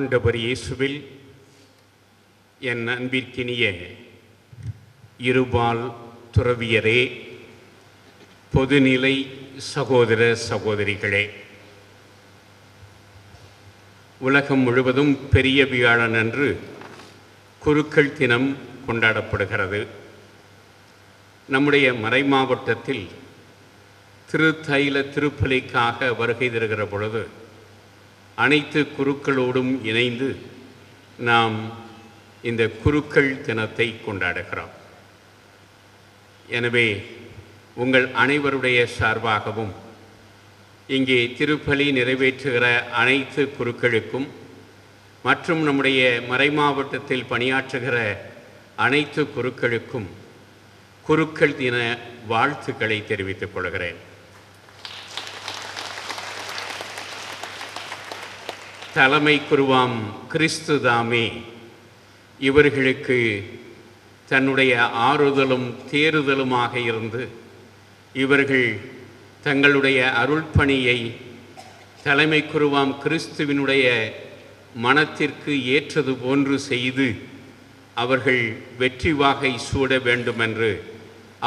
ஆண்டவர் இயேசுவில் என் அன்பிற்கினிய இருபால் துறவியரே, பொதுநிலை சகோதர சகோதரிகளே, உலகம் முழுவதும் பெரிய வியாழன் அன்று குருக்கள் தினம் கொண்டாடப்படுகிறது. நம்முடைய மறைமாவட்டத்தில் திருத்தைல திருப்பலிக்காக வருகை தருகிற பொழுது அனைத்து குருக்களோடும் இணைந்து நாம் இந்த குருக்கள் தினத்தை கொண்டாடுகிறோம். எனவே உங்கள் அனைவருடைய சார்பாகவும் இங்கே திருப்பலி நிறைவேற்றுகிற அனைத்து குருக்களுக்கும் மற்றும் நம்முடைய மறைமாவட்டத்தில் பணியாற்றுகிற அனைத்து குருக்களுக்கும் குருக்கள் தின வாழ்த்துக்களை தெரிவித்துக் கொள்கிறேன். தலைமை குருவாம் கிறிஸ்து தாமே இவர்களுக்கு தன்னுடைய ஆறுதலும் தேறுதலுமாக இருந்து இவர்கள் தங்களுடைய அருள்பணியை தலைமை குருவாம் கிறிஸ்துவினுடைய மனத்திற்கு ஏற்றது போன்று செய்து அவர்கள் வெற்றி வாகை சூட வேண்டுமென்று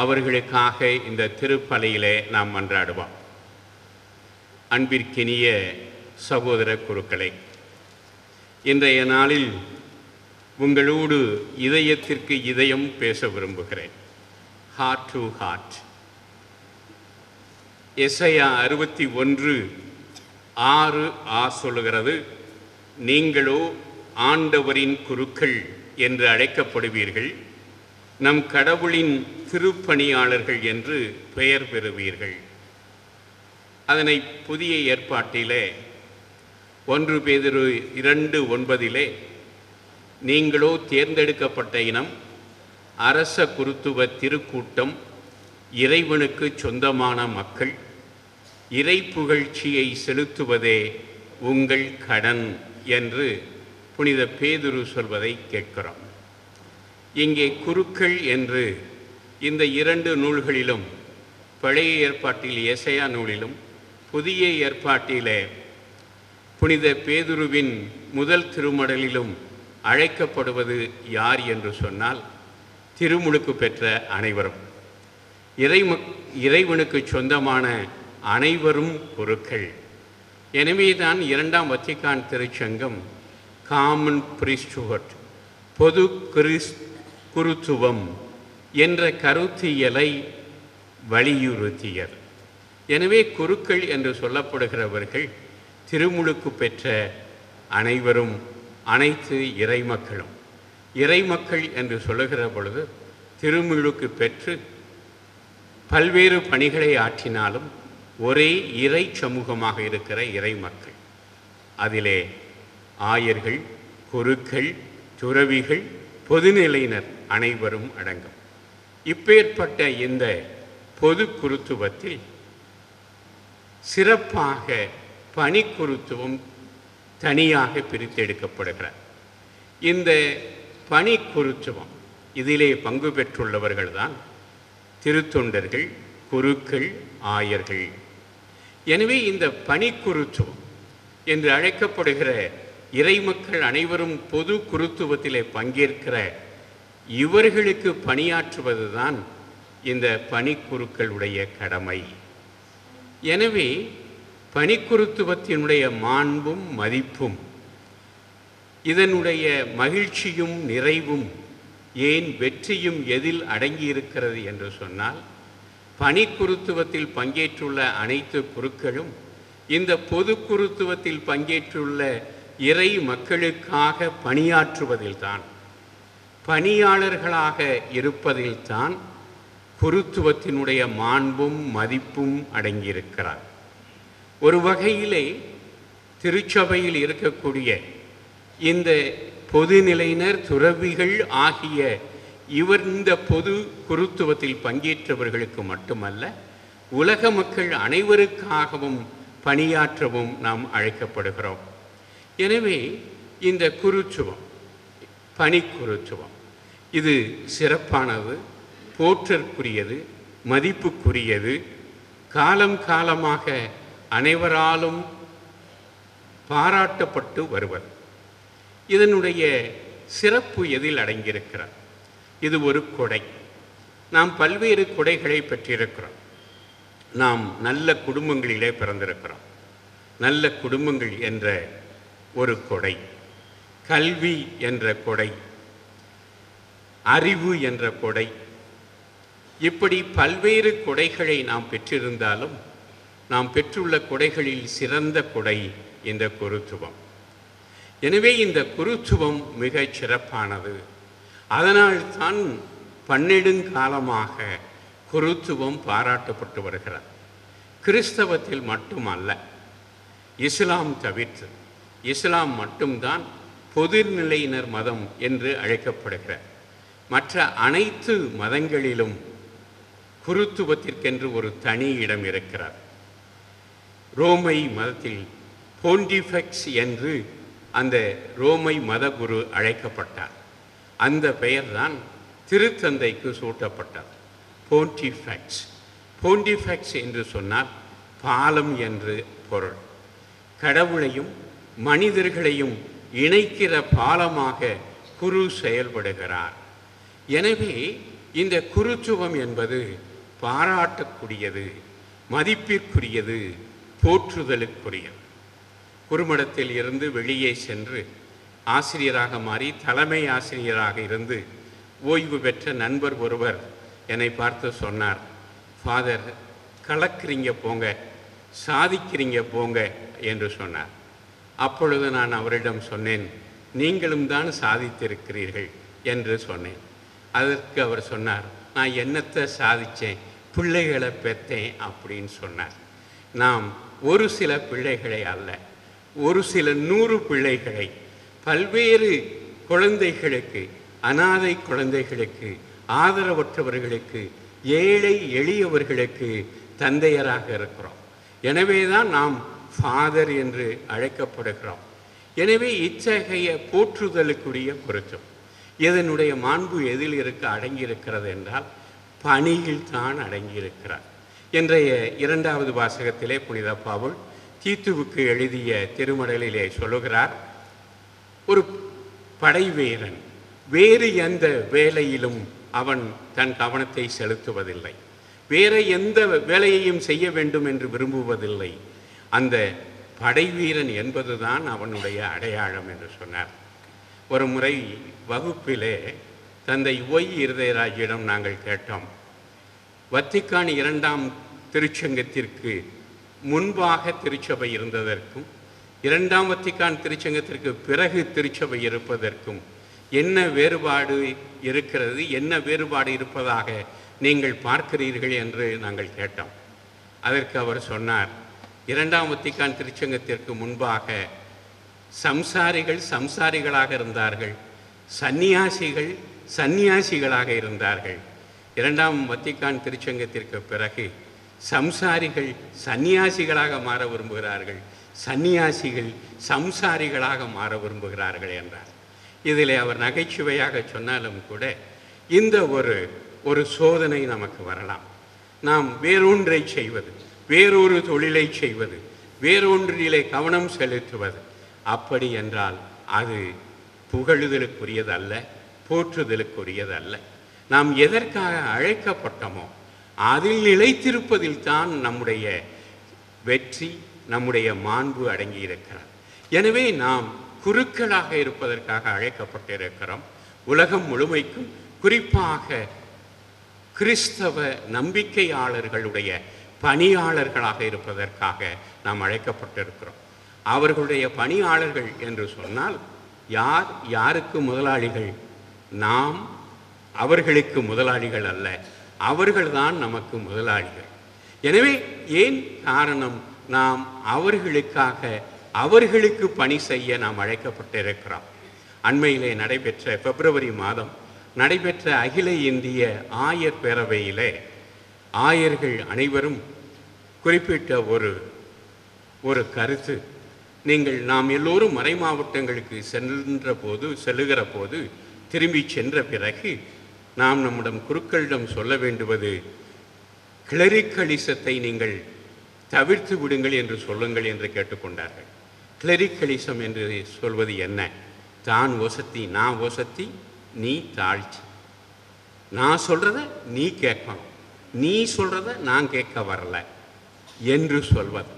அவர்களுக்காக இந்த திருப்பலியிலே நாம் மன்றாடுவோம். அன்பிற்கினிய சகோதர குருக்களே, இன்றைய நாளில் உங்களோடு இதயத்திற்கு இதயம் பேச விரும்புகிறேன். Hard to heart. எசையா 61:6 சொல்லுகிறது, நீங்களோ ஆண்டவரின் குருக்கள் என்று அழைக்கப்படுவீர்கள், நம் கடவுளின் திருப்பணியாளர்கள் என்று பெயர் பெறுவீர்கள். அதனை புதிய ஏற்பாட்டிலே 1 பேதுரு 2:9 நீங்களோ தேர்ந்தெடுக்கப்பட்ட இனம், அரச குருத்துவ திருக்கூட்டம், இறைவனுக்கு சொந்தமான மக்கள், இறை புகழ்ச்சியை செலுத்துவதே உங்கள் கடன் என்று புனித பேதுரு சொல்வதை கேட்கிறோம். இங்கே குருக்கள் என்று இந்த 2 நூல்களிலும், பழைய ஏற்பாட்டில் எசையா நூலிலும் புதிய ஏற்பாட்டிலே புனித பேதுருவின் முதல் திருமடலிலும் அழைக்கப்படுவது யார் என்று சொன்னால் திருமுழுக்கு பெற்ற அனைவரும், இறைவனுக்கு சொந்தமான அனைவரும் குருக்கள். எனவேதான் 2ஆம் வத்திக்கான் திருச்சங்கம் காமன் பிரிஸ்ட்ஹுட், பொது குருத்துவம் என்ற கருத்தியலை வலியுறுத்தியது. எனவே குருக்கள் என்று சொல்லப்படுகிறவர்கள் திருமுழுக்கு பெற்ற அனைவரும், அனைத்து இறைமக்களும். இறைமக்கள் என்று சொல்லுகிற பொழுது திருமுழுக்கு பெற்று பல்வேறு பணிகளை ஆற்றினாலும் ஒரே இறை சமூகமாக இருக்கிற இறைமக்கள். அதிலே ஆயர்கள், குருக்கள், துறவிகள், பொதுநிலையினர் அனைவரும் அடங்கும். இப்பேற்பட்ட இந்த பொது குருத்துவத்தில் சிறப்பாக பணிக்குருத்துவம் தனியாக பிரித்தெடுக்கப்படுகிறார். இந்த பணிக்குருத்துவம் இதிலே பங்கு பெற்றுள்ளவர்கள்தான் திருத்தொண்டர்கள், குருக்கள், ஆயர்கள். எனவே இந்த பணிக்குருத்துவம் என்று அழைக்கப்படுகிற இறைமக்கள் அனைவரும் பொது குருத்துவத்திலே பங்கேற்கிற இவர்களுக்கு பணியாற்றுவதுதான் இந்த பணிக்குருக்களுடைய கடமை. எனவே பணிக்குருத்துவத்தினுடைய மாண்பும் மதிப்பும், இதனுடைய மகிழ்ச்சியும் நிறைவும், ஏன் வெற்றியும் எதில் அடங்கியிருக்கிறது என்று சொன்னால், பணிக்குருத்துவத்தில் பங்கேற்றுள்ள அனைத்து குருக்களும் இந்த பொது குருத்துவத்தில் பங்கேற்றுள்ள இறை மக்களுக்காக பணியாற்றுவதில்தான், பணியாளர்களாக இருப்பதில்தான் குருத்துவத்தினுடைய மாண்பும் மதிப்பும் அடங்கியிருக்கிறார். ஒரு வகையிலே திருச்சபையில் இருக்கக்கூடிய இந்த பொதுநிலையினர், துறவிகள் ஆகிய இந்த பொது குருத்துவத்தில் பங்கேற்றவர்களுக்கு மட்டுமல்ல, உலக மக்கள் அனைவருக்காகவும் பணியாற்றவும் நாம் அழைக்கப்படுகிறோம். எனவே இந்த குருத்துவம், பணிக்குருத்துவம், இது சிறப்பானது, போற்றற்குரியது, மதிப்புக்குரியது, காலம் காலமாக அனைவராலும் பாராட்டப்பட்டு வருவது. இதனுடைய சிறப்பு எதில் அடங்கியிருக்கிறது? இது ஒரு கொடை. நாம் பல்வேறு கொடைகளை பெற்றிருக்கிறோம். நாம் நல்ல குடும்பங்களிலே பிறந்திருக்கிறோம். நல்ல குடும்பங்கள் என்ற ஒரு கொடை, கல்வி என்ற கொடை, அறிவு என்ற கொடை, இப்படி பல்வேறு கொடைகளை நாம் பெற்றிருந்தாலும் நாம் பெற்றுள்ள கொடைகளில் சிறந்த கொடை இந்த குருத்துவம். எனவே இந்த குருத்துவம் மிகச் சிறப்பானது. அதனால்தான் பன்னெடுங்காலமாக குருத்துவம் பாராட்டப்பட்டு வருகிறது. கிறிஸ்தவத்தில் மட்டுமல்ல, இஸ்லாம் தவிர்த்து, இஸ்லாம் மட்டும்தான் பொதுநிலையினர் மதம் என்று அழைக்கப்படுகிற மற்ற அனைத்து மதங்களிலும் குருத்துவத்திற்கென்று ஒரு தனி இடம் இருக்கிறார். ரோமை மதத்தில் போண்டிஃபெக்ஸ் என்று அந்த ரோமை மதகுரு அழைக்கப்பட்டார். அந்த பெயர்தான் திருத்தந்தைக்கு சூட்டப்பட்டது, போண்டிஃபெக்ஸ். போண்டிஃபெக்ஸ் என்று சொன்னால் பாலம் என்று பொருள். கடவுளையும் மனிதர்களையும் இணைக்கிற பாலமாக குரு செயல்படுகிறார். எனவே இந்த குருத்துவம் என்பது பாராட்டக்கூடியது, மதிப்பிற்குரியது, போற்றுதலுக்குரியது. குருமடத்தில் இருந்து வெளியே சென்று ஆசிரியராக மாறி தலைமை ஆசிரியராக இருந்து ஓய்வு பெற்ற நண்பர் ஒருவர் என்னை பார்த்து சொன்னார், ஃபாதர், கலக்கிறீங்க போங்க, சாதிக்கிறீங்க போங்க என்று சொன்னார். அப்பொழுது நான் அவரிடம் சொன்னேன், நீங்களும் தான் சாதித்திருக்கிறீர்கள் என்று சொன்னேன். அதற்கு அவர் சொன்னார், நான் என்னத்தை சாதித்தேன், பிள்ளைகளை பெற்றேன் அப்படின்னு சொன்னார். நாம் ஒரு சில பிள்ளைகளை அல்ல, ஒரு சில 100 பிள்ளைகளை, பல்வேறு குழந்தைகளுக்கு, அனாதை குழந்தைகளுக்கு, ஆதரவற்றவர்களுக்கு, ஏழை எளியவர்களுக்கு தந்தையராக இருக்கிறோம். எனவே தான் நாம் ஃபாதர் என்று அழைக்கப்படுகிறோம். எனவே இத்தகைய போற்றுதலுக்குரிய குருத்துவம். இதனுடைய மாண்பு எதில் அடங்கியிருக்கிறது என்றால் பணியில் தான் அடங்கியிருக்கிறார். இன்றைய 2வது வாசகத்திலே புனித பவுல் தீத்துவுக்கு எழுதிய திருமடலிலே சொல்லுகிறார், ஒரு படைவீரன் வேறு எந்த வேலையிலும் அவன் தன் கவனத்தை செலுத்துவதில்லை, வேறு எந்த வேலையையும் செய்ய வேண்டும் என்று விரும்புவதில்லை. அந்த படைவீரன் என்பதுதான் அவனுடைய அடையாளம் என்று சொன்னார். ஒரு முறை வகுப்பிலே தந்தை ஒய் இருதயராஜிடம் நாங்கள் கேட்டோம், வத்திக்கான் 2ஆம் திருச்சங்கத்திற்கு முன்பாக திருச்சபை இருந்ததற்கும் 2ஆம் வத்திக்கான் திருச்சங்கத்திற்கு பிறகு திருச்சபை இருப்பதற்கும் என்ன வேறுபாடு இருக்கிறது, என்ன வேறுபாடு இருப்பதாக நீங்கள் பார்க்கிறீர்கள் என்று நாங்கள் கேட்டோம். அதற்கு அவர் சொன்னார், 2ஆம் வத்திக்கான் திருச்சங்கத்திற்கு முன்பாக சம்சாரிகள் சம்சாரிகளாக இருந்தார்கள், சந்நியாசிகள் சந்நியாசிகளாக இருந்தார்கள். 2ஆம் வத்திக்கான் திருச்சங்கத்திற்கு பிறகு சம்சாரிகள் சந்நியாசிகளாக மாற விரும்புகிறார்கள், சந்நியாசிகள் சம்சாரிகளாக மாற விரும்புகிறார்கள் என்றார். இதில் அவர் நகைச்சுவையாக சொன்னாலும் கூட இந்த ஒரு சோதனை நமக்கு வரலாம். நாம் வேறொன்றை செய்வது, வேறொரு தொழிலை செய்வது, வேறொன்றிலே கவனம் செலுத்துவது, அப்படி என்றால் அது புகழுதலுக்குரியதல்ல, போற்றுதலுக்குரியதல்ல. நாம் எதற்காக அழைக்கப்பட்டோமோ அதில் நிலைத்திருப்பதில் தான் நம்முடைய வெற்றி, நம்முடைய மாண்பு அடங்கியிருக்கிறது. எனவே நாம் குருக்களாக இருப்பதற்காக அழைக்கப்பட்டிருக்கிறோம். உலகம் முழுமைக்கும், குறிப்பாக கிறிஸ்தவ நம்பிக்கையாளர்களுடைய பணியாளர்களாக இருப்பதற்காக நாம் அழைக்கப்பட்டிருக்கிறோம். அவர்களுடைய பணியாளர்கள் என்று சொன்னால் யார் யாருக்கு முதலாளிகள்? நாம் அவர்களுக்கு முதலாளிகள் அல்ல, அவர்கள்தான் நமக்கு முதலாளிகள். எனவே ஏன் காரணம், நாம் அவர்களுக்காக, அவர்களுக்கு பணி செய்ய நாம் அழைக்கப்பட்டிருக்கிறோம். அண்மையிலே நடைபெற்ற பிப்ரவரி மாதம் நடைபெற்ற அகில இந்திய ஆயர் பேரவையிலே ஆயர்கள் அனைவரும் குறிப்பிட்ட ஒரு கருத்து, நாம் எல்லோரும் மறை மாவட்டங்களுக்கு செல்லுகிற போது திரும்பி சென்ற பிறகு நாம் நம்முடைய குருக்களிடம் சொல்ல வேண்டுவது, கிளரிக்கலிசத்தை நீங்கள் தவிர்த்து விடுங்கள் என்று சொல்லுங்கள் என்று கேட்டுக்கொண்டார்கள். கிளரிக்கலிசம் என்று சொல்வது என்ன? தான் ஒசத்தி, நான் ஒசத்தி, நீ தாழ்ச்சி. நான் சொல்கிறத நீ கேட்கணும், நீ சொல்கிறத நான் கேட்க வரல என்று சொல்வது.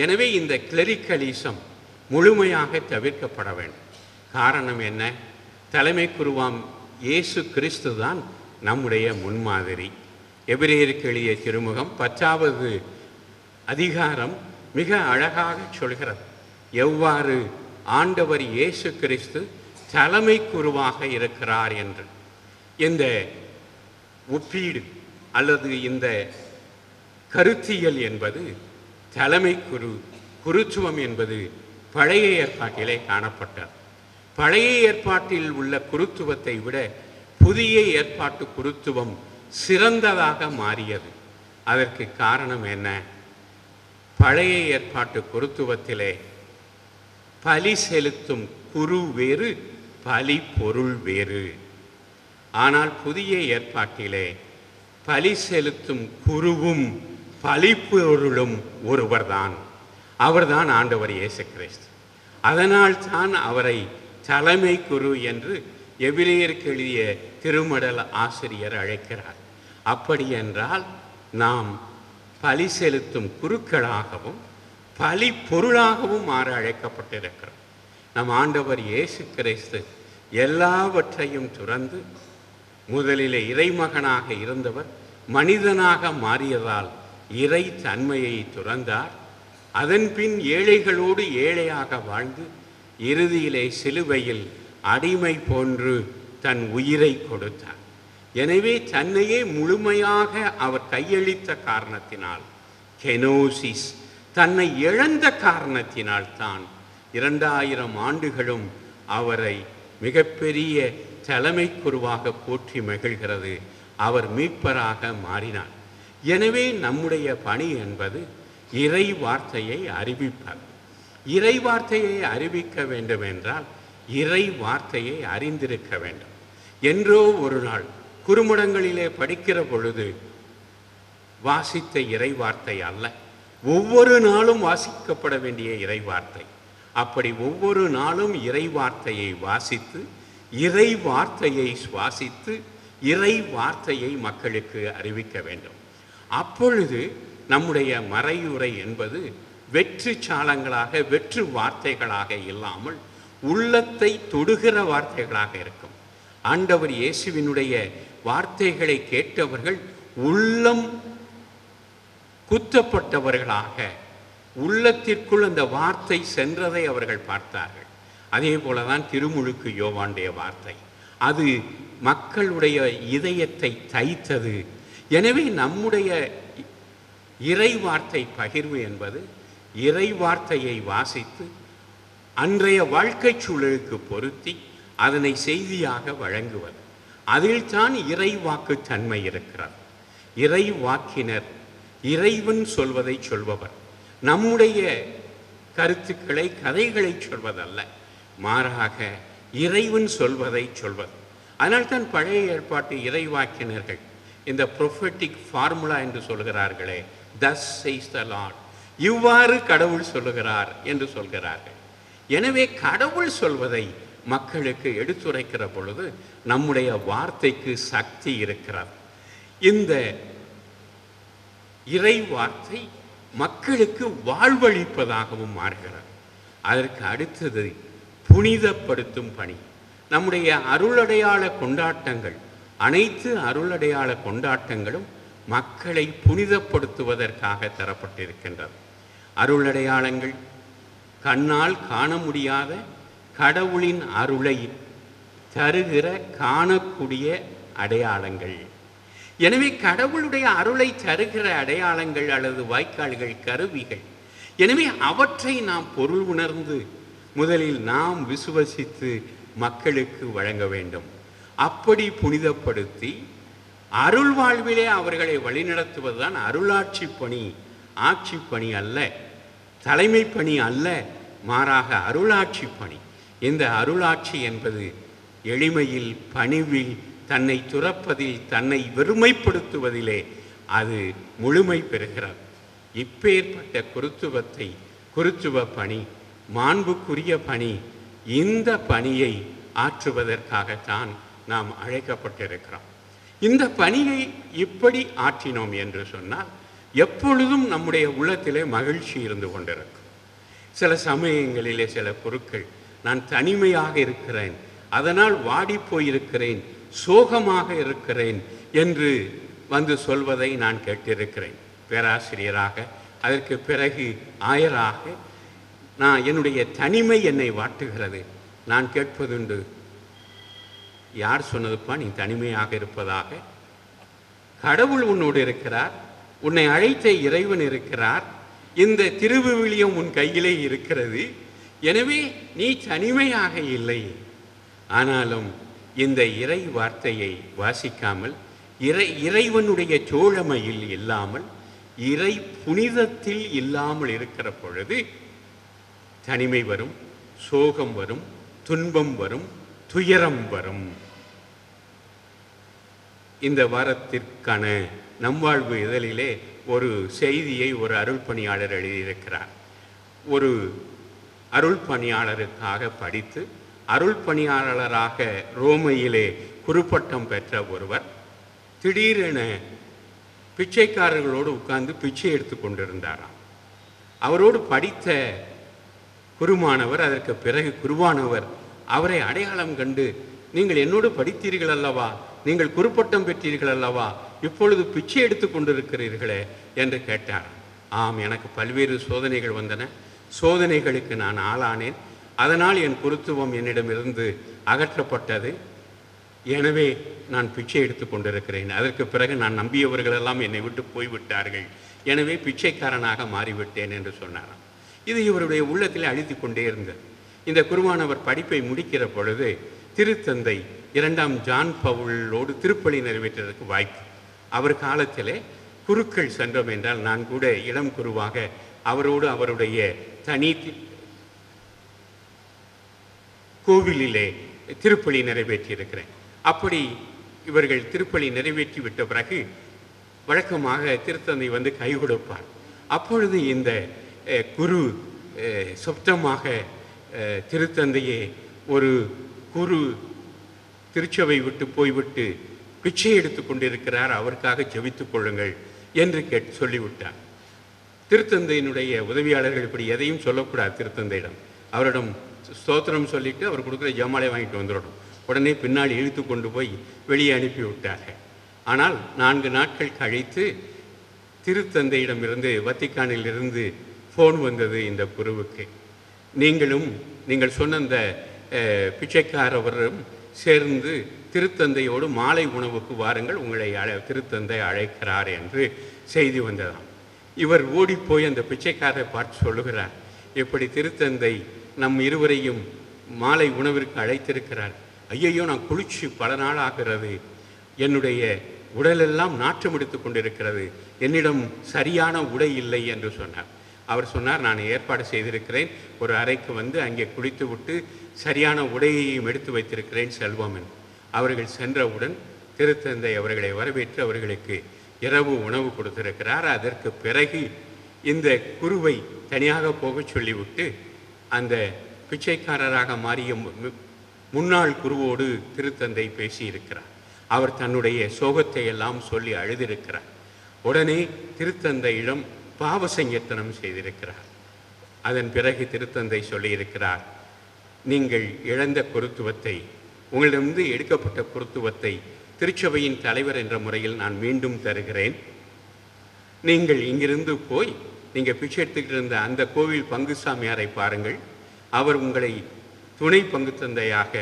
எனவே இந்த கிளரிக்கலிசம் முழுமையாக தவிர்க்கப்பட வேண்டும். காரணம் என்ன? தலைமை குருவாம் இயேசு கிறிஸ்து தான் நம்முடைய முன்மாதிரி. எபிரேயருக்கு எழுதிய திருமுகம் 10வது அதிகாரம் மிக அழகாக சொல்கிறது எவ்வாறு ஆண்டவர் இயேசு கிறிஸ்து தலைமை குருவாக இருக்கிறார் என்று. இந்த ஒப்பீடு அல்லது இந்த கருத்தியல் என்பது தலைமை குருத்துவம் என்பது பழைய ஏற்பாட்டிலே காணப்பட்டது. பழைய ஏற்பாட்டில் உள்ள குருத்துவத்தை விட புதிய ஏற்பாட்டு குருத்துவம் சிறந்ததாக மாறியது. அதற்கு காரணம் என்ன? பழைய ஏற்பாட்டு குருத்துவத்திலே பலி செலுத்தும் குரு வேறு, பலி பொருள் வேறு. ஆனால் புதிய ஏற்பாட்டிலே பலி செலுத்தும் குருவும் பலி பொருளும் ஒருவர்தான். அவர்தான் ஆண்டவர் இயேசு கிறிஸ்து. அதனால் தான் அவரை தலைமை குரு என்று எபிரேயருக்கு எழுதிய திருமடல் ஆசிரியர் அழைக்கிறார். அப்படி என்றால் நாம் பலி செலுத்தும் குருக்களாகவும் பலி பொருளாகவும் மாற அழைக்கப்பட்டிருக்கிறோம். நம் ஆண்டவர் இயேசு கிறிஸ்து எல்லாவற்றையும் துறந்து முதலிலே இறைமகனாக இருந்தவர் மனிதனாக மாறியதால் இறை தன்மையை துறந்தார். அதன்பின் ஏழைகளோடு ஏழையாக வாழ்ந்து இறுதியிலே சிலுவையில் அடிமை போன்று தன் உயிரை கொடுத்தார். எனவே தன்னையே முழுமையாக அவர் கையளித்த காரணத்தினால், கெனோசிஸ், தன்னை இழந்த காரணத்தினால் தான் 2000 ஆண்டுகளும் அவரை மிகப்பெரிய தலைமை குருவாக போற்றி மகிழ்கிறது. அவர் மீட்பராக மாறினார். எனவே நம்முடைய பணி என்பது இறை வார்த்தையை அறிவிப்பது. இறை வார்த்தையை அறிவிக்க வேண்டும் என்றால் இறை வார்த்தையை அறிந்திருக்க வேண்டும். என்றோ ஒரு நாள் குறுமுடங்களிலே படிக்கிற பொழுது வாசித்த இறை வார்த்தை அல்ல, ஒவ்வொரு நாளும் வாசிக்கப்பட வேண்டிய இறை வார்த்தை. அப்படி ஒவ்வொரு நாளும் இறை வார்த்தையை வாசித்து, இறை வார்த்தையை சுவாசித்து, இறை வார்த்தையை மக்களுக்கு அறிவிக்க வேண்டும். அப்பொழுது நம்முடைய மறையுரை என்பது வெற்று சாலங்களாக, வெற்று வார்த்தைகளாக இல்லாமல் உள்ளத்தை தொடுகிற வார்த்தைகளாக இருக்கும். ஆண்டவர் இயேசுவினுடைய வார்த்தைகளை கேட்டவர்கள் உள்ளம் குத்தப்பட்டவர்களாக, உள்ளத்திற்குள் அந்த வார்த்தை சென்றதை அவர்கள் பார்த்தார்கள். அதே போலதான் திருமுழுக்கு யோவானுடைய வார்த்தை, அது மக்களுடைய இதயத்தை தைத்தது. எனவே நம்முடைய இறை வார்த்தை பகிர்வு என்பது இறை வார்த்தையை வாசித்து அன்றைய வாழ்க்கை சூழலுக்கு பொருத்தி அதனை செய்தியாக வழங்குவது. அதில் தான் இறை வாக்கு தன்மை இருக்கிறது. இறை வாக்கினர் இறைவன் சொல்வதை சொல்பவர், நம்முடைய கருத்துக்களை, கதைகளை சொல்வதல்ல, மாறாக இறைவன் சொல்வதை சொல்வது. அதனால்தான் பழைய ஏற்பாட்டு இறைவாக்கினர்கள் இந்த ப்ரொஃபெட்டிக் ஃபார்முலா என்று சொல்கிறார்களே, thus says the Lord, இவ்வாறு கடவுள் சொல்லுகிறார் என்று சொல்கிறார்கள். எனவே கடவுள் சொல்வதை மக்களுக்கு எடுத்துரைக்கிற பொழுது நம்முடைய வார்த்தைக்கு சக்தி இருக்கிறது. இந்த இறை வார்த்தை மக்களுக்கு வாழ்வளிப்பதாகவும் மாறுகிறது. அதற்கு அடுத்தது புனிதப்படுத்தும் பணி. நம்முடைய அருளடையாள கொண்டாட்டங்கள், அனைத்து அருளடையாள கொண்டாட்டங்களும் மக்களை புனிதப்படுத்துவதற்காக தரப்பட்டிருக்கின்றது. அருளடையாளங்கள் கண்ணால் காண முடியாத கடவுளின் அருளை தருகிற காணக்கூடிய அடையாளங்கள். எனவே கடவுளுடைய அருளை தருகிற அடையாளங்கள் அல்லது வாய்க்கால்கள், கருவிகள். எனவே அவற்றை நாம் பொருள் உணர்ந்து முதலில் நாம் விசுவசித்து மக்களுக்கு வழங்க வேண்டும். அப்படி புனிதப்படுத்தி அருள் வாழ்விலே அவர்களை வழிநடத்துவதுதான் அருளாட்சி பணி. ஆட்சி பணி அல்ல, தலைமை பணி அல்ல, மாறாக அருளாட்சி பணி. இந்த அருளாட்சி என்பது எளிமையில், பணிவில், தன்னை துறப்பதில், தன்னை வெறுமைப்படுத்துவதிலே அது முழுமை பெறுகிறது. இப்பேற்பட்ட குருத்துவ பணி, மாண்புக்குரிய பணி இந்த பணியை ஆற்றுவதற்காகத்தான் நாம் அழைக்கப்பட்டிருக்கிறோம். இந்த பணியை இப்படி ஆற்றினோம் என்று சொன்னால் எப்பொழுதும் நம்முடைய உள்ளத்திலே மகிழ்ச்சி இருந்து கொண்டிருக்கும். சில சமயங்களிலே சில பொருட்கள், நான் தனிமையாக இருக்கிறேன், அதனால் வாடி போயிருக்கிறேன், சோகமாக இருக்கிறேன் என்று வந்து சொல்வதை நான் கேட்டிருக்கிறேன். பேராசிரியராக, அதற்கு பிறகு ஆயராக நான் என்னுடைய தனிமை என்னை வாட்டுகிறது. நான் கேட்பதுண்டு, யார் சொன்னதுப்பா நீ தனிமையாக இருப்பதாக? கடவுள் உன்னோடு இருக்கிறார், உன்னை அழைத்த இறைவன் இருக்கிறார், இந்த திருவிவிலியம் உன் கையிலே இருக்கிறது, எனவே நீ தனிமையாக இல்லை. ஆனாலும் இந்த இறை வார்த்தையை வாசிக்காமல், இறைவனுடைய தோழமையில் இல்லாமல், இறை புனிதத்தில் இல்லாமல் இருக்கிற பொழுது தனிமை வரும், சோகம் வரும், துன்பம் வரும், துயரம் வரும். இந்த வாரத்திற்கான நம்வாழ்வு இதழிலே ஒரு செய்தியை ஒரு அருள் பணியாளர் எழுதியிருக்கிறார். ஒரு அருள் பணியாளருக்காக படித்து அருள் பணியாளராக ரோமையிலே குருப்பட்டம் பெற்ற ஒருவர் திடீரென பிச்சைக்காரர்களோடு உட்கார்ந்து பிச்சை எடுத்து கொண்டிருந்தாராம். அவரோடு படித்த குருமானவர், அதற்கு பிறகு குருவானவர் அவரை அடையாளம் கண்டு, நீங்கள் என்னோடு படித்தீர்கள் அல்லவா, நீங்கள் குருப்பட்டம் பெற்றீர்கள் அல்லவா, இப்பொழுது பிச்சை எடுத்து கொண்டிருக்கிறீர்களே என்று கேட்டார். ஆம், எனக்கு பல்வேறு சோதனைகள் வந்தன, சோதனைகளுக்கு நான் ஆளானேன், அதனால் என் குருத்துவம் என்னிடமிருந்து அகற்றப்பட்டது, எனவே நான் பிச்சை எடுத்து கொண்டிருக்கிறேன். அதற்கு பிறகு நான் நம்பியவர்களெல்லாம் என்னை விட்டு போய்விட்டார்கள், எனவே பிச்சைக்காரனாக மாறிவிட்டேன் என்று சொன்னாராம். இது இவருடைய உள்ளத்தில் அழுத்தி கொண்டே இருந்தது. இந்த குருவானவர் படிப்பை முடிக்கிற பொழுது திருத்தந்தை 2ஆம் ஜான் பவுலோடு திருப்பலி நிறைவேற்றுவதற்கு வாய்ப்பு. அவர் காலத்திலே குருக்கள் சென்றோம் என்றால், நான் கூட இளம் குருவாக அவரோடு அவருடைய தனி கோவிலிலே திருப்பலி நிறைவேற்றியிருக்கிறேன். அப்படி இவர்கள் திருப்பலி நிறைவேற்றி விட்ட பிறகு வழக்கமாக திருத்தந்தை வந்து கை கொடுப்பார். அப்பொழுது இந்த குரு சொப்தமாக, திருத்தந்தையே, ஒரு குரு திருச்சபை விட்டு போய்விட்டு பிச்சை எடுத்து கொண்டிருக்கிறார், அவருக்காக ஜெபித்துக் கொள்ளுங்கள் என்று சொல்லிவிட்டார். திருத்தந்தையினுடைய உதவியாளர்கள் இப்படி எதையும் சொல்லக்கூடாது திருத்தந்தையிடம். அவரிடம் ஸ்தோத்திரம் சொல்லிட்டு அவர் கொடுக்குற ஜமாலை வாங்கிட்டு வந்துடணும். உடனே பின்னால் இழுத்து கொண்டு போய் வெளியே அனுப்பி விட்டார்கள். ஆனால் 4 நாட்கள் கழித்து திருத்தந்தையிடமிருந்து, வத்திக்கானில் இருந்து ஃபோன் வந்தது இந்த குருவுக்கு. நீங்கள் சொன்ன அந்த பிச்சைக்காரவரும் சேர்ந்து திருத்தந்தையோடு மாலை உணவுக்கு வாருங்கள், உங்களை திருத்தந்தை அழைக்கிறார் என்று செய்தி வந்ததாம். இவர் ஓடிப்போய் அந்த பிச்சைக்காரரை பார்த்து சொல்லுகிறார், இப்படி திருத்தந்தை நம் இருவரையும் மாலை உணவிற்கு அழைத்திருக்கிறார். ஐயையோ, நான் குளிச்சு பல நாள் ஆகிறது, என்னுடைய உடலெல்லாம் நாற்றம் எடுத்து கொண்டிருக்கிறது, என்னிடம் சரியான உடை இல்லை என்று சொன்னார். அவர் சொன்னார், நான் ஏற்பாடு செய்திருக்கிறேன், ஒரு அறைக்கு வந்து அங்கே குளித்து விட்டு சரியான உடையையும் எடுத்து வைத்திருக்கிறேன், செல்வம் என்று. அவர்கள் சென்றவுடன் திருத்தந்தை அவர்களை வரவேற்று அவர்களுக்கு இரவு உணவு கொடுத்திருக்கிறார். அதற்கு பிறகு இந்த குருவை தனியாக போக சொல்லிவிட்டு அந்த பிச்சைக்காரராக மாறிய முன்னாள் குருவோடு திருத்தந்தை பேசியிருக்கிறார். அவர் தன்னுடைய சோகத்தை எல்லாம் சொல்லி அழுதிருக்கிறார். உடனே திருத்தந்தையிடம் பாவ சங்கீர்த்தனம் செய்திருக்கிறார். அதன் பிறகு திருத்தந்தை சொல்லியிருக்கிறார், நீங்கள் இழந்த குருத்துவத்தை, உங்களிடமிருந்து எடுக்கப்பட்ட குருத்துவத்தை திருச்சபையின் தலைவர் என்ற முறையில் நான் மீண்டும் தருகிறேன். நீங்கள் இங்கிருந்து போய் நீங்கள் பிச்சை எடுத்துக்கிட்டு இருந்த அந்த கோவில் பங்கு சாமியாரை பாருங்கள், அவர் உங்களை துணை பங்கு தந்தையாக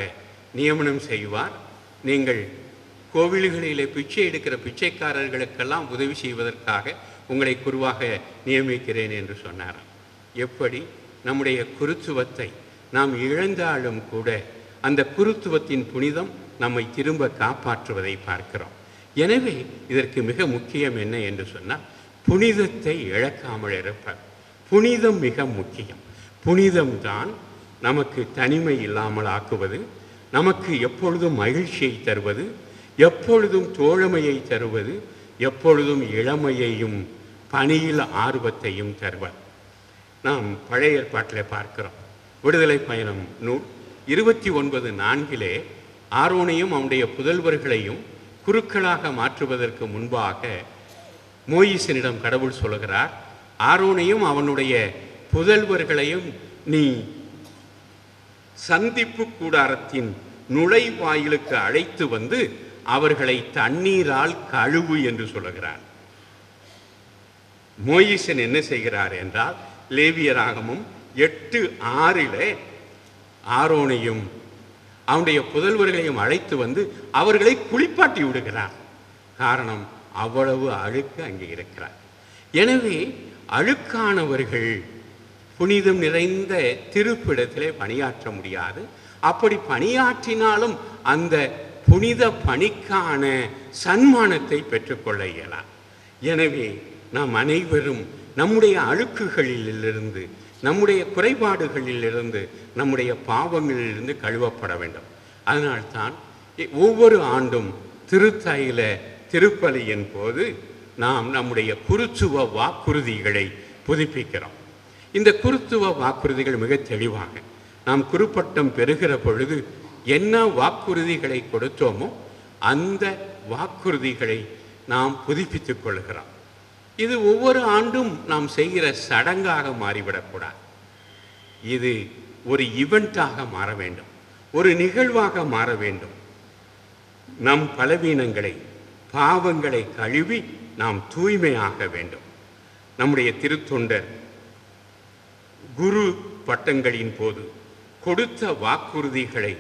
நியமனம் செய்வார். நீங்கள் கோவில்களிலே பிச்சை எடுக்கிற பிச்சைக்காரர்களுக்கெல்லாம் உதவி செய்வதற்காக உங்களை குருவாக நியமிக்கிறேன் என்று சொன்னார். எப்படி நம்முடைய குருத்துவத்தை நாம் இழந்தாலும் கூட அந்த குருத்துவத்தின் புனிதம் நம்மை திரும்ப காப்பாற்றுவதை பார்க்கிறோம். எனவே இதற்கு மிக முக்கியம் என்ன என்று சொன்னால், புனிதத்தை இழக்காமல் இருப்பது. புனிதம் மிக முக்கியம். புனிதம்தான் நமக்கு தனிமை இல்லாமல் ஆக்குவது, நமக்கு எப்பொழுதும் மகிழ்ச்சியை தருவது, எப்பொழுதும் தோழமையை தருவது, எப்பொழுதும் இளமையையும் பணியில் ஆர்வத்தையும் தருவது. நாம் பழைய ஏற்பாட்டில் பார்க்கிறோம். விடுதலை பயணம் நூல் 29:4 ஆரோனையும் அவனுடைய புதல்வர்களையும் குருக்களாக மாற்றுவதற்கு முன்பாக மோயிசனிடம் கடவுள் சொல்கிறார், ஆரோனையும் அவனுடைய புதல்வர்களையும் நீ சந்திப்பு கூடாரத்தின் நுழைவாயிலுக்கு அழைத்து வந்து அவர்களை தண்ணீரால் கழுவு என்று சொல்லுகிறார். மோயிசன் என்ன செய்கிறார் என்றால், லேவியராகமும் 8:6 ஆரோனையும் அவனுடைய புதல்வர்களையும் அழைத்து வந்து அவர்களை குளிப்பாட்டி விடுகிறார். காரணம், அவ்வளவு அழுக்கு அங்கே இருக்கிறார். எனவே அழுக்கானவர்கள் புனிதம் நிறைந்த திருப்பிடத்திலே பணியாற்ற முடியாது. அப்படி பணியாற்றினாலும் அந்த புனித பணிக்கான சன்மானத்தை பெற்றுக்கொள்ள இயலாது. எனவே நாம் அனைவரும் நம்முடைய அழுக்குகளிலிருந்து, நம்முடைய குறைபாடுகளிலிருந்து, நம்முடைய பாவங்களிலிருந்து கழுவப்பட வேண்டும். அதனால்தான் ஒவ்வொரு ஆண்டும் திருத்தையில திருப்பலியின் போது நாம் நம்முடைய குருத்துவ வாக்குறுதிகளை புதுப்பிக்கிறோம். இந்த குருத்துவ வாக்குறுதிகள் மிக தெளிவாக நாம் குருப்பட்டம் பெறுகிற பொழுது என்ன வாக்குறுதிகளை கொடுத்தோமோ அந்த வாக்குறுதிகளை நாம் புதுப்பித்துக் கொள்கிறோம். இது ஒவ்வொரு ஆண்டும் நாம் செய்கிற சடங்காக மாறிவிடக்கூடாது. இது ஒரு ஈவெண்ட்டாக மாற வேண்டும், ஒரு நிகழ்வாக மாற வேண்டும். நம் பலவீனங்களை, பாவங்களை கழுவி நாம் தூய்மையாக வேண்டும். நம்முடைய திருத்தொண்டர் குரு பட்டங்களின் போது கொடுத்த வாக்குறுதிகளை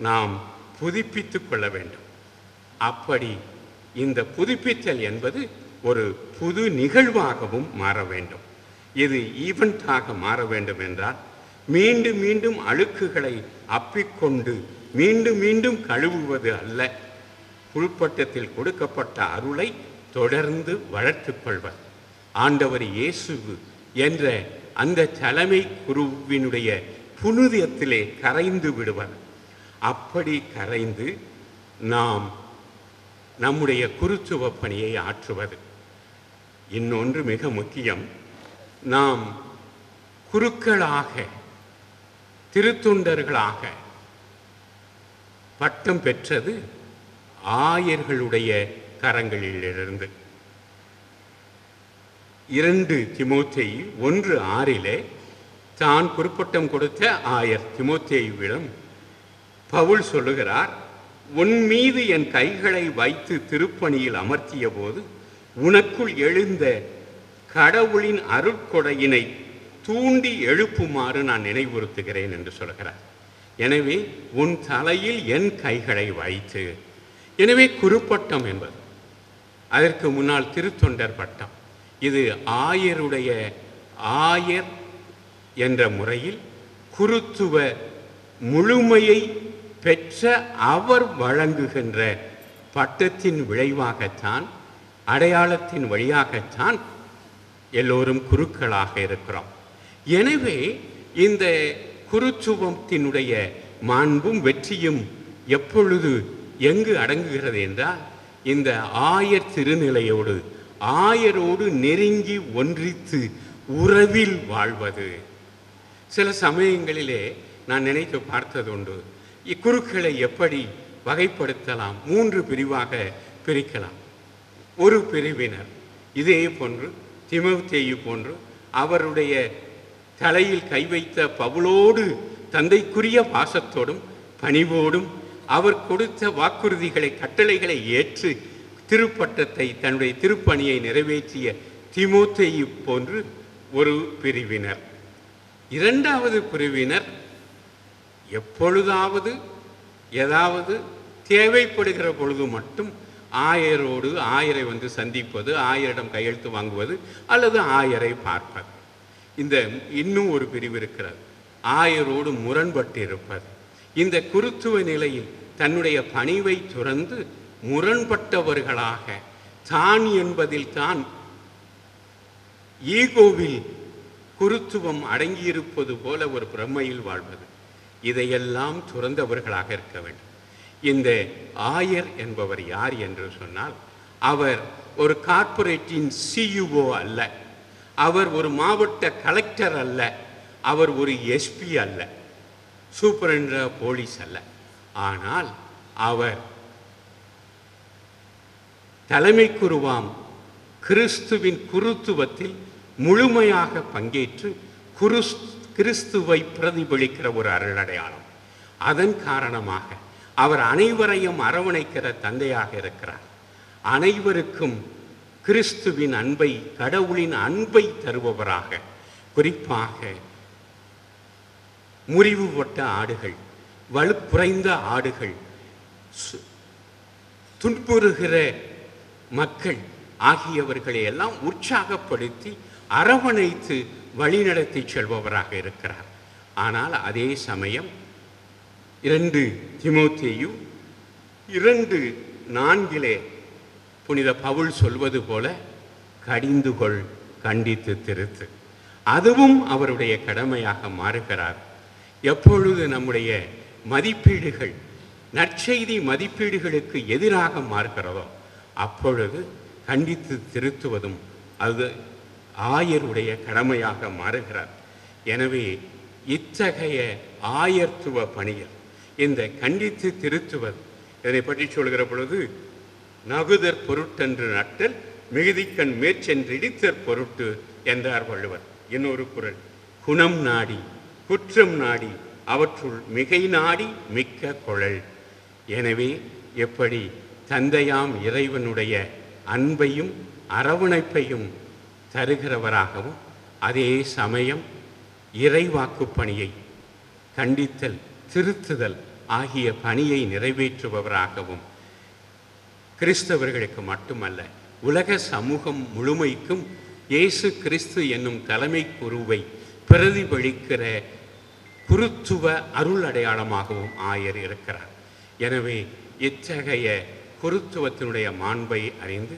நாம் புதுப்பித்துக் கொள்ள வேண்டும். அப்படி இந்த புதுப்பித்தல் என்பது ஒரு புது நிகழ்வாகவும் மாற வேண்டும். இது ஈவெண்ட்டாக மாற வேண்டும் என்றால் மீண்டும் மீண்டும் அழுக்குகளை அப்பிக்கொண்டு மீண்டும் மீண்டும் கழுவுவது அல்ல, புழுப்பட்டத்தில் கொடுக்கப்பட்ட அருளை தொடர்ந்து வளர்த்துக் கொள்வர். ஆண்டவர் இயேசு என்ற அந்த தலைமை குருவினுடைய புனிதத்திலே கரைந்து விடுவர். அப்படி கரைந்து நாம் நம்முடைய குருத்துவ பணியை ஆற்றுவது. இன்னொன்று மிக முக்கியம், நாம் குருக்களாக, திருத்தொண்டர்களாக பட்டம் பெற்றது ஆயர்களுடைய கரங்களிலிருந்து. 2 தீமோத்தேயு 1:6 தான் குருப்பட்டம் கொடுத்த ஆயர் தீமோத்தேயுவிடம் பவுல் சொல்லுகிறார், உன் மீது என் கைகளை வைத்து திருப்பணியில் அமர்த்திய போது உனக்குள் எழுந்த கடவுளின் அருட்கொடையினை தூண்டி எழுப்புமாறு நான் நினைவுறுத்துகிறேன் என்று சொல்கிறார். எனவே உன் தலையில் என் கைகளை வைத்து, எனவே குருப்பட்டம் என்பது, அதற்கு முன்னால் திருத்தொண்டர் பட்டம், இது ஆயருடைய ஆயர் என்ற முறையில் குருத்துவ முழுமையை பெற்ற அவர் வழங்குகின்ற பட்டத்தின் விளைவாகத்தான், அடையாளத்தின் வழியாகத்தான் எல்லோரும் குருக்களாக இருக்கிறோம். எனவே இந்த குருத்துவத்தினுடைய மாண்பும் வெற்றியும் எப்பொழுது எங்கு அடங்குகிறது என்றால், இந்த ஆயர் திருநிலையோடு, ஆயரோடு நெருங்கி ஒன்றித்து உறவில் வாழ்வது. சில சமயங்களிலே நான் நினைத்து பார்த்ததுண்டு, இக்குருக்களை எப்படி வகைப்படுத்தலாம்? 3 பிரிவாக பிரிக்கலாம். ஒரு பிரிவினர் இதே போன்று தீமோத்தேயு போன்று அவருடைய தலையில் கை வைத்த பவுலோடு தந்தைக்குரிய பாசத்தோடும் பணிவோடும் அவர் கொடுத்த வாக்குறுதிகளை, கட்டளைகளை ஏற்று திருப்பட்டத்தை, தன்னுடைய திருப்பணியை நிறைவேற்றிய தீமோத்தேயு போன்று ஒரு பிரிவினர். 2வது பிரிவினர் எப்பொழுதாவது ஏதாவது தேவைப்படுகிற பொழுது மட்டும் ஆயரோடு, ஆயரை வந்து சந்திப்பது, ஆயரிடம் கையெழுத்து வாங்குவது அல்லது ஆயரை பார்ப்பது. இந்த இன்னும் ஒரு பிரிவு இருக்கிறது, ஆயரோடு முரண்பட்டு இருப்பது. இந்த குருத்துவ நிலையில் தன்னுடைய பணிவை துறந்து முரண்பட்டவர்களாக, தான் என்பதில் தான் ஈகோவில் குருத்துவம் அடங்கியிருப்பது போல ஒரு பிரம்மையில் வாழ்வது. இதையெல்லாம் துறந்தவர்களாக இருக்க வேண்டும். இந்த ஆயர் என்பவர் யார் என்று சொன்னால், அவர் ஒரு கார்ப்பரேட்டின் சிஇஓ அல்ல, அவர் ஒரு மாவட்ட கலெக்டர் அல்ல, அவர் ஒரு எஸ்பி அல்ல. சூப்பரன்ற போலீஸ் அல்ல. ஆனால் அவர் தலைமை குருவாம் கிறிஸ்துவின் குருத்துவத்தில் முழுமையாக பங்கேற்று கிறிஸ்துவை பிரதிபலிக்கிற ஒரு அருளடையாளம். அதன் காரணமாக அவர் அனைவரையும் அரவணைக்கிற தந்தையாக இருக்கிறார். அனைவருக்கும் கிறிஸ்துவின் அன்பை, கடவுளின் அன்பை தருபவராக, குறிப்பாக முறிவுபட்ட ஆடுகள், வலுக்குறைந்த ஆடுகள், துன்புறுகிற மக்கள் ஆகியவர்களை எல்லாம் உற்சாகப்படுத்தி அரவணைத்து வழிநடத்தி செல்பவராக இருக்கிறார். ஆனால் அதே சமயம் 2 தீமோத்தேயு 2:4 புனித பவுல் சொல்வது போல கடிந்து கொள், கண்டித்து திருத்து. அதுவும் அவருடைய கடமையாக மாறுகிறார். எப்பொழுது நம்முடைய மதிப்பீடுகள் நற்செய்தி மதிப்பீடுகளுக்கு எதிராக மாறுகிறதோ அப்பொழுது கண்டித்து திருத்துவதும் அது ஆயருடைய கடமையாக மாறுகிறார். எனவே இத்தகைய ஆயர்த்துவ பணியில் இந்த கண்டித்து திருத்துவது, இதனை பற்றி சொல்கிற பொழுது, நகுதற் பொருட்டென்று நட்டல் மிகுதிக்கண் மேற்சென்றிடித்தற் பொருட்டு என்றார் வள்ளுவர். இன்னொரு குறள், குணம் நாடி குற்றம் நாடி அவற்றுள் மிகை நாடி மிக்க கொளல். எனவே எப்படி தந்தையாம் இறைவனுடைய அன்பையும் அரவணைப்பையும் தருகிறவராகவும், அதே சமயம் இறைவாக்கு பணியை, கண்டித்தல் திருத்துதல் ஆகிய பணியை நிறைவேற்றுபவராகவும், கிறிஸ்தவர்களுக்கு மட்டுமல்ல உலக சமூகம் முழுமைக்கும் இயேசு கிறிஸ்து என்னும் தலைமை குருவை பிரதிபலிக்கிற குருத்துவ அருள் அடையாளமாகவும் ஆயர் இருக்கிறார். எனவே இத்தகைய குருத்துவத்தினுடைய மாண்பை அறிந்து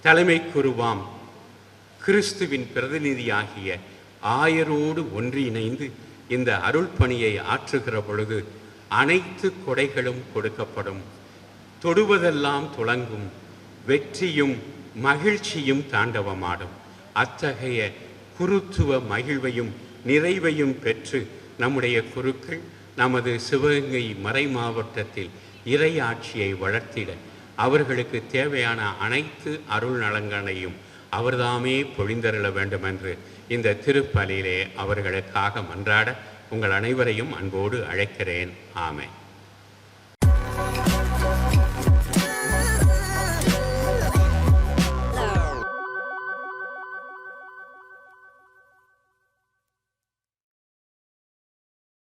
தலைமை குருவாம் கிறிஸ்துவின் பிரதிநிதியாகிய ஆயரோடு ஒன்றிணைந்து இந்த அருள் பணியை ஆற்றுகிற பொழுது அனைத்து கொடைகளும் கொடுக்கப்படும். தொடுவதெல்லாம் துளங்கும், வெற்றியும் மகிழ்ச்சியும் தாண்டவமாடும். அத்தகைய குருத்துவ மகிழ்வையும் நிறைவையும் பெற்று நம்முடைய குருக்கள் நமது சிவகங்கை மறை மாவட்டத்தில் இறை ஆட்சியை வளர்த்திட அவர்களுக்கு தேவையான அனைத்து அருள் நலங்களையும் அவர்தாமே பொழிந்தருள வேண்டும் என்று இந்த திருப்பலியிலே அவர்களுக்காக மன்றாட உங்கள் அனைவரையும் அன்போடு அழைக்கிறேன். ஆமென்.